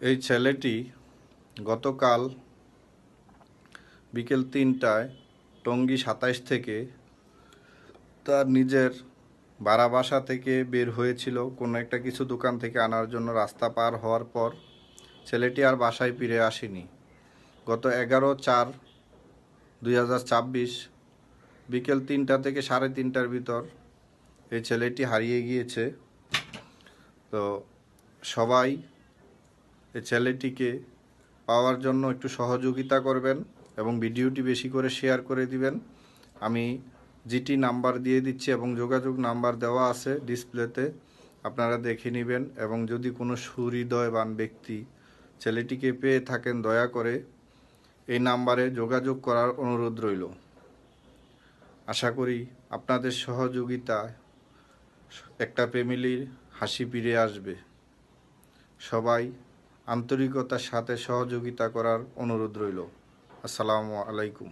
এই ছেলেটি গতকাল বিকেল ৩টায় টঙ্গী ২৭ থেকে তার নিজের ভাড়া বাসা থেকে বের হয়েছিল কোনো একটা কিছু দোকান থেকে আনার জন্য। রাস্তা পার হওয়ার পর ছেলেটি আর বাসায় ফিরে আসেনি। গত 11/4/2024 বিকেল ৩টা থেকে ৩:30টার ভিতর এই ছেলেটি হারিয়ে গিয়েছে। তো সবাই এই ছেলেটিকে পাওয়ার জন্য একটু সহযোগিতা করবেন এবং ভিডিওটি বেশি করে শেয়ার করে দিবেন। আমি জিটি নাম্বার দিয়ে দিচ্ছি এবং যোগাযোগ নাম্বার দেওয়া আছে ডিসপ্লেতে, আপনারা দেখে নেবেন। এবং যদি কোনো সুহৃদয়বান ব্যক্তি ছেলেটিকে পেয়ে থাকেন দয়া করে এই নাম্বারে যোগাযোগ করার অনুরোধ রইল। আশা করি আপনাদের সহযোগিতায় একটা ফ্যামিলির হাসি ফিরে আসবে। সবাই আন্তরিকতার সাথে সহযোগিতা করার অনুরোধ রইল। আসসালামু আলাইকুম।